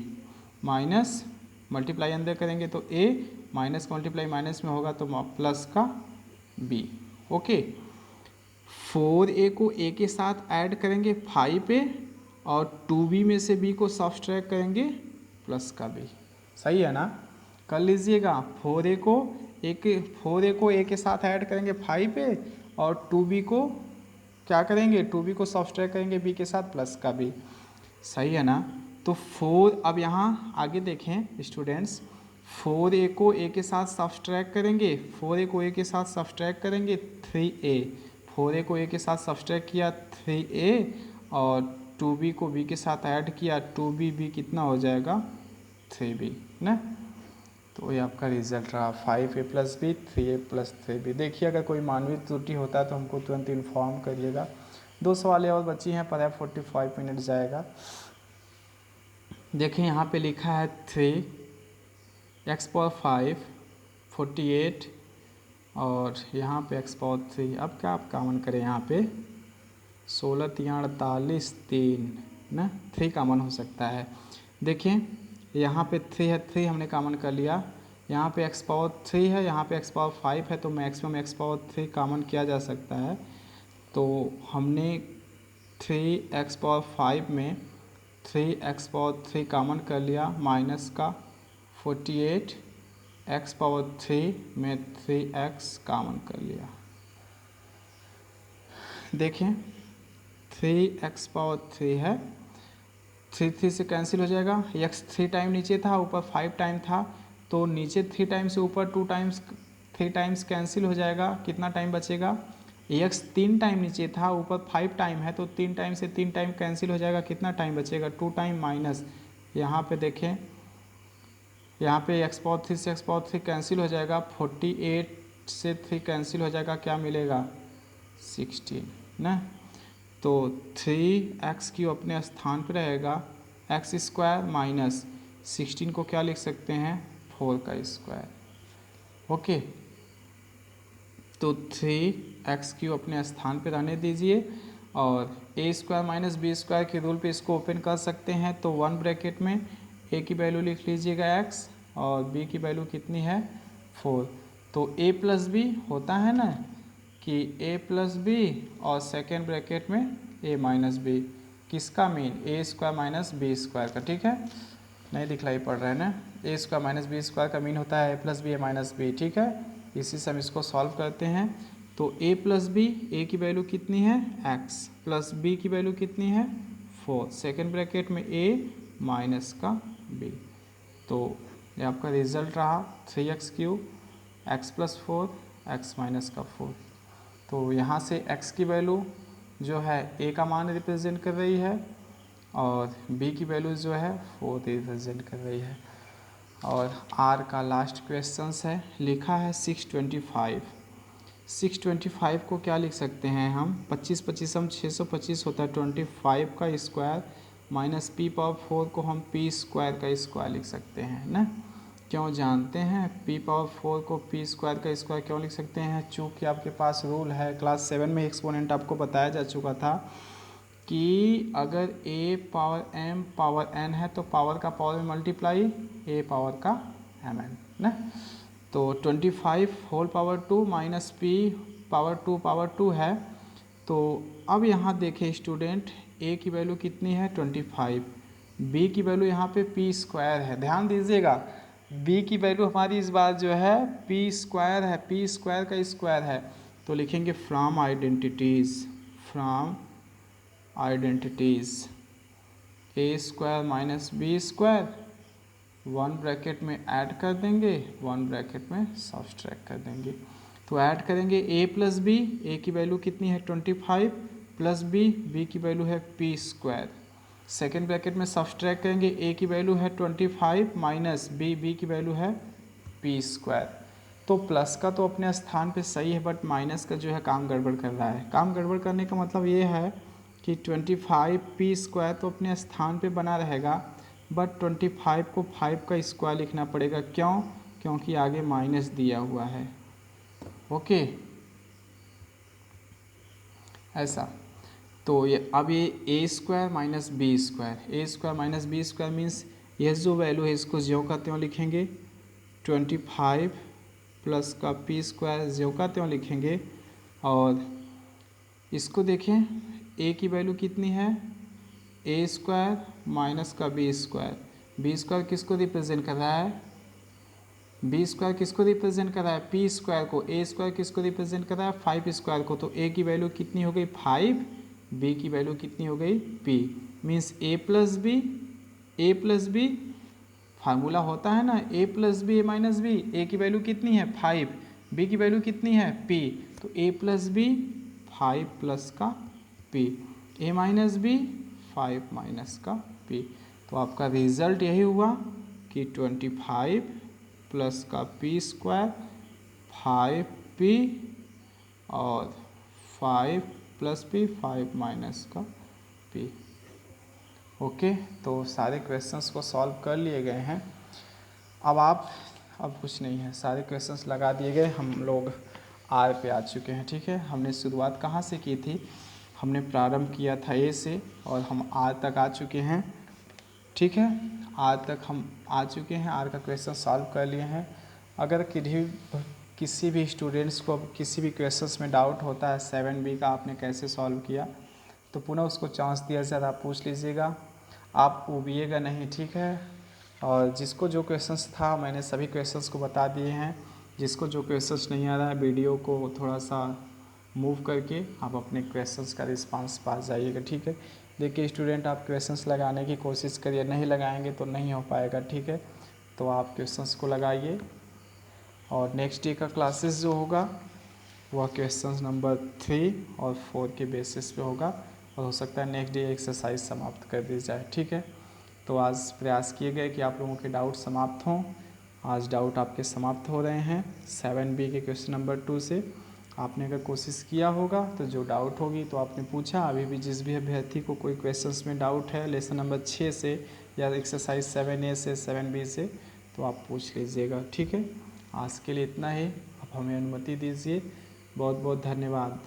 माइनस मल्टीप्लाई अंदर करेंगे तो a माइनस मल्टीप्लाई माइनस में होगा तो प्लस का b। ओके, 4a को a के साथ ऐड करेंगे 5a और 2b में से b को सब्सट्रैक्ट करेंगे प्लस का b। सही है ना, कर लीजिएगा। 4a को a के साथ ऐड करेंगे 5a और 2b को क्या करेंगे, 2b को सब्सट्रैक्ट करेंगे b के साथ प्लस का b। सही है ना, तो 4, अब यहाँ आगे देखें स्टूडेंट्स, 4a को a के साथ सब्सट्रैक्ट करेंगे, 4a को a के साथ सब्सट्रैक्ट करेंगे 3a, 4a को a के साथ सब्सट्रैक्ट किया 3a और 2b को b के साथ ऐड किया 2b कितना हो जाएगा 3b ना। तो ये आपका रिजल्ट रहा 5a plus b 3a plus 3b। देखिए अगर कोई मानवीय त्रुटि होता है तो हमको तुरंत इन्फॉर्म करिएगा। 2 सवालें और बची हैं, पर 45 मिनट जाएगा। देखिए यहाँ पे लिखा है 3x⁴ 48 और यहाँ पे x⁴। अब क्या आप कॉमन करें यहाँ पे 16 3 48 3 ना, 3 कॉमन हो सकता है। देखिए यहाँ पे 3 है, 3 हमने कॉमन कर लिया। यहाँ पे x पावर 3 है, यहाँ पे x पावर 5 है, तो मैक्सिमम x पावर 3 कॉमन किया जा सकता है। तो हमने 3x पावर 5 में 3x पावर 3 कॉमन कर लिया, माइनस का 48 x पावर 3 में 3x कॉमन कर लिया। देखें 3x पावर 3 है, 3 3 से कैंसिल हो जाएगा। x 3 टाइम नीचे था, ऊपर 5 टाइम था, तो नीचे 3 टाइम से ऊपर 2 टाइम्स 3 टाइम्स कैंसिल हो जाएगा। कितना टाइम बचेगा? x 3 टाइम नीचे था, ऊपर 5 टाइम है, तो 3 टाइम से 3 टाइम कैंसिल हो जाएगा। कितना टाइम बचेगा? 2 टाइम माइनस, यहाँ पे देखें, यहाँ पे x पावर 3 से x पावर 3 कैंसिल हो जाएगा, 48 से 3 कैंसिल हो जाएगा, क्या मिलेगा? 16 ना। तो 3x³ अपने स्थान पे रहेगा, एक्स स्क्वायर माइनस 16 को क्या लिख सकते हैं? 4 का स्क्वायर। ओके, तो 3x³ अपने स्थान पे रहने दीजिए और a square minus B square के रूल पे इसको ओपन कर सकते हैं। तो 1 ब्रैकेट में a की वैल्यू लिख लीजिएगा x और b की वैल्यू कितनी है? 4। तो a प्लस बी होता है ना कि a प्लस बी और सेकेंड ब्रैकेट में a माइनस बी, किसका mean? a square minus B square का। ठीक है, नहीं दिखलाई पड़ रहा है ना। a square minus B square का मीन होता है a plus B a minus B. ठीक है, इसी से हम इसको सॉल्व करते हैं। तो a प्लस बी, a की वैल्यू कितनी है? x प्लस b की वैल्यू कितनी है? 4, सेकेंड ब्रैकेट में a माइनस का b। तो ये आपका रिजल्ट रहा 3x³ x plus 4 x minus का 4। तो यहाँ से x की वैल्यू जो है a का मान रिप्रेजेंट कर रही है और b की वैल्यू जो है 4 रिप्रेजेंट कर रही है। और r का लास्ट क्वेश्चंस है, लिखा है 625। 625 को क्या लिख सकते हैं हम? 25 25 हम 625 होता है, 25 का स्क्वायर माइनस p पावर 4 को हम p स्क्वायर का स्क्वायर लिख सकते हैं ना। क्यों जानते हैं? p पावर 4 को p स्क्वायर का स्क्वायर क्यों लिख सकते हैं? चूँकि आपके पास रूल है, क्लास 7 में एक्सपोनेंट आपको बताया जा चुका था कि अगर a power m power n है तो पावर का पावर में मल्टीप्लाई a पावर का mn ना। तो 25 whole power 2 minus p power 2 है। तो अब यहाँ देखें स्टूडेंट, a की वैल्यू कितनी है? 25, b की वैल्यू यहाँ पे p स्क्वायर है। ध्यान दीजिएगा, b की वैल्यू हमारी इस बार जो है p स्क्वायर है, p स्क्वायर का स्क्वायर है। तो लिखेंगे from identities a square minus B square, 1 bracket में ऐड कर देंगे, 1 ब्रैकेट में सब्सट्रैक्ट कर देंगे। तो ऐड करेंगे a प्लस बी, a की वैल्यू कितनी है? 25 प्लस b की वैल्यू है p स्क्वायर। सेकेंड ब्रैकेट में सब्सट्रैक्ट करेंगे, a की वैल्यू है 25 माइनस b की वैल्यू है p स्क्वायर। तो प्लस का तो अपने स्थान पे सही है, बट माइनस का जो है काम गड़बड़ कर रहा है। काम गड़बड़ करने का मतलब ये है कि 25 p स्क्वायर तो अपने स्थान पे बना रहेगा, बट 25 को 5 का स्क्वायर लिखना पड़ेगा। क्यों? क्योंकि आगे माइनस दिया हुआ है। ओके, ऐसा। तो ये अब ये a square minus B square means ये जो वैल्यू है इसको ज्यों का त्यों लिखेंगे, 25 प्लस का p स्क्वायर ज्यों का त्यों लिखेंगे। और इसको देखें, a की वैल्यू कितनी है? a स्क्वायर माइनस का b स्क्वायर किसको रिप्रेजेंट कर रहा है? b स्क्वायर किसको रिप्रेजेंट कर रहा है? p स्क्वायर को। a स्क्वायर किसको रिप्रेजेंट कर रहा है? 5 स्क्वायर को। तो a की वैल्यू कितनी हो गई? 5, b की वैल्यू कितनी हो गई? p। Means a plus B formula होता है ना, a plus B a minus B. a की वैल्यू कितनी है? 5, b की वैल्यू कितनी है? p। तो a प्लस बी 5 प्लस का p, a minus B 5 minus का p। तो आपका रिजल्ट यही हुआ कि 25 प्लस का p स्क्वायर 5p और 5 प्लस p 5 माइनस का p। ओके, तो सारे क्वेश्चंस को सॉल्व कर लिए गए हैं। अब कुछ नहीं है, सारे क्वेश्चंस लगा दिए गए, हम लोग आर पे आ चुके हैं। ठीक है, हमने शुरुआत कहाँ से की थी? हमने प्रारंभ किया था ए से और हम आर तक आ चुके हैं। ठीक है, आर तक हम आ चुके हैं, आर का क्वेश्चन सॉल्व कर लिए हैं। अगर किसी भी स्टूडेंट्स को किसी भी क्वेश्चंस में डाउट होता है 7B का आपने कैसे सॉल्व किया, तो पुनः उसको चांस दिया जाए, आप पूछ लीजिएगा, आप उबिएगा नहीं। ठीक है, और जिसको जो क्वेश्चंस था मैंने सभी क्वेश्चंस को बता दिए हैं। जिसको जो क्वेश्चंस नहीं आ रहा है वीडियो को थोड़ा सा मूव करके आप अपने क्वेश्चंस का रिस्पांस पा जाइएगा। ठीक है, देखिए स्टूडेंट, आप क्वेश्चंस लगाने की कोशिश करिए, नहीं लगाएंगे तो नहीं हो पाएगा। ठीक है, तो आप क्वेश्चंस को लगाइए और नेक्स्ट डे का क्लासेस जो होगा वह क्वेश्चंस नंबर 3 और 4 के बेसिस पे होगा और हो सकता है नेक्स्ट डे एक्सरसाइज समाप्त कर दी जाए। ठीक है, तो आज प्रयास किए गए कि आप लोगों के डाउट समाप्त हों। आज डाउट आपके समाप्त हो रहे हैं 7B के क्वेश्चन नंबर 2 से। आपने अगर कोशिश किया होगा तो जो डाउट होगी तो आपने पूछा, अभी भी जिस भी अभ्यर्थी को कोई क्वेश्चंस में डाउट है लेसन नंबर 6 से या एक्सरसाइज 7A से 7B से, तो आप पूछ लीजिएगा। ठीक है, आज के लिए इतना ही, आप हमें अनुमति दीजिए। बहुत बहुत धन्यवाद।